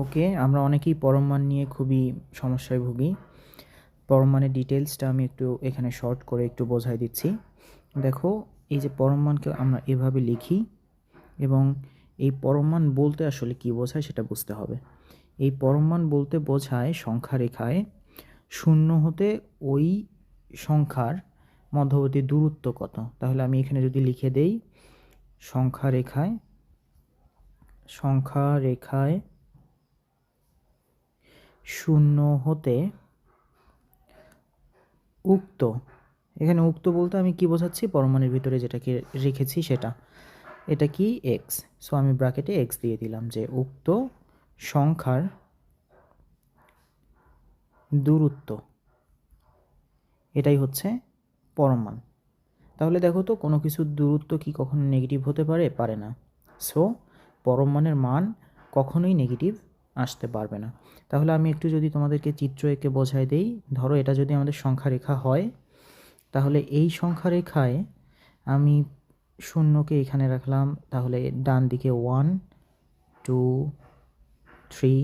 ওকে, আমরা অনেকেই পরম মান নিয়ে খুবই সমস্যায় ভুগি। পরম মানের ডিটেলসটা আমি একটু এখানে শর্ট করে একটু বোঝাই দিচ্ছি। দেখো, এই যে পরম মানকে আমরা এভাবে লিখি এবং এই পরম মান বলতে আসলে কী বোঝায় সেটা বুঝতে হবে। এই পরম মান বলতে বোঝায় সংখ্যা রেখায় শূন্য হতে ওই সংখ্যার মধ্যবর্তী দূরত্ব কত। তাহলে আমি এখানে যদি লিখে দেই সংখ্যা রেখায় শূন্য হতে উক্ত, এখানে উক্ত বলতে আমি কি বোঝাচ্ছি, পরমাণুর ভিতরে যেটাকে রেখেছি সেটা, এটা কি এক্স। সো আমি ব্র্যাকেটে এক্স দিয়ে দিলাম যে উক্ত সংখ্যার দূরত্ব, এটাই হচ্ছে পরমাণু। তাহলে দেখো তো কোনো কিছুর দূরত্ব কি কখনো নেগেটিভ হতে পারে না। সো পরমাণুর মান কখনোই নেগেটিভ আসতে পারবে না। তাহলে আমি একটু যদি তোমাদেরকে চিত্র এঁকে বোঝাই দেই, ধরো এটা যদি আমাদের সংখ্যা রেখা হয়, তাহলে এই সংখ্যা রেখায় আমি শূন্যকে এখানে রাখলাম, তাহলে ডান দিকে 1 2 3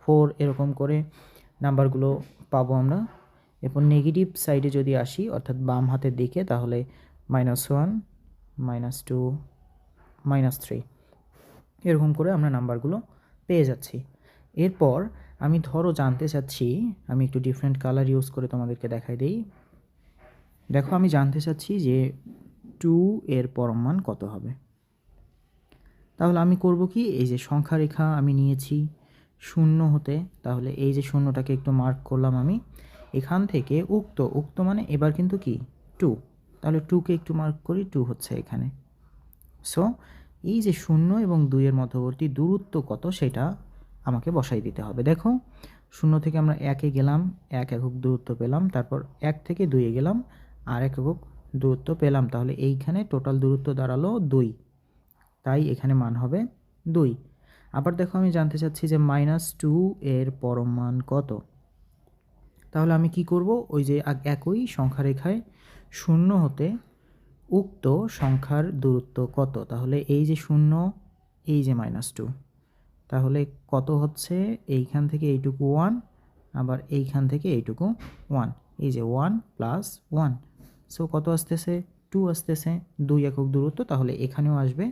4 এরকম করে নাম্বারগুলো পাবো আমরা। এরপর নেগেটিভ সাইডে যদি আসি, অর্থাৎ বাম হাতের দিকে, তাহলে -1 -2 -3 এরকম করে আমরা নাম্বারগুলো পেয়ে যাচ্ছি। এরপর আমি ধরো জানতে চাচ্ছি, আমি একটু ডিফারেন্ট কালার ইউজ করে তোমাদেরকে দেখাই দিই। দেখো, আমি জানতে চাচ্ছি যে 2 এর পরম মান কত হবে। তাহলে আমি করব কি, এই যে সংখ্যা রেখা আমি নিয়েছি শূন্য হতে, তাহলে এই যে শূন্যটাকে একটু মার্ক করলাম আমি, এখান থেকে উক্ত মানে এবার কিন্তু কি 2, তাহলে 2কে একটু মার্ক করি, 2 হচ্ছে এখানে। সো এই যে 0 এবং 2 এর মধ্যবর্তী দূরত্ব কত সেটা আমাকে বসাই দিতে হবে। দেখো, 0 থেকে আমরা 1-এ গেলাম, 1 একক দূরত্ব পেলাম, তারপর 1 থেকে 2-এ গেলাম, আর 1 একক দূরত্ব পেলাম, তাহলে এইখানে টোটাল দূরত্ব দাঁড়ালো 2, তাই এখানে মান হবে 2। আবার দেখো, আমি জানতে চাচ্ছি যে -2 এর পরম মান কত। তাহলে আমি কি করব, ওই যে একই সংখ্যা রেখায় শূন্য হতে উক্ত সংখ্যার দূরত্ব কত, তাহলে এই যে 0, এই যে -2, তাহলে কত হচ্ছে, এইখান থেকে এইটুকু 1, আবার এইখান থেকে এইটুকু 1, এই যে 1 + 1, সো কত আসতেছে 2 আসতেছে, 2 একক দূরত্ব, তাহলে এখানেও আসবে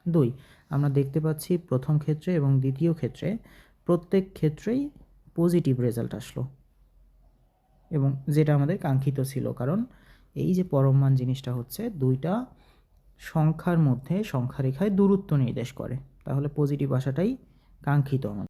2। আমরা দেখতে পাচ্ছি প্রথম ক্ষেত্রে এবং দ্বিতীয় ক্ষেত্রে প্রত্যেক ক্ষেত্রেই পজিটিভ রেজাল্ট আসলো, এবং যেটা আমাদের কাঙ্ক্ষিত ছিল, কারণ এই যে পরম মান জিনিসটা হচ্ছে দুইটা সংখ্যার মধ্যে সংখ্যা রেখায় দূরত্ব নির্দেশ করে, তাহলে পজিটিভ আসাটাই কাঙ্ক্ষিত আমাদের।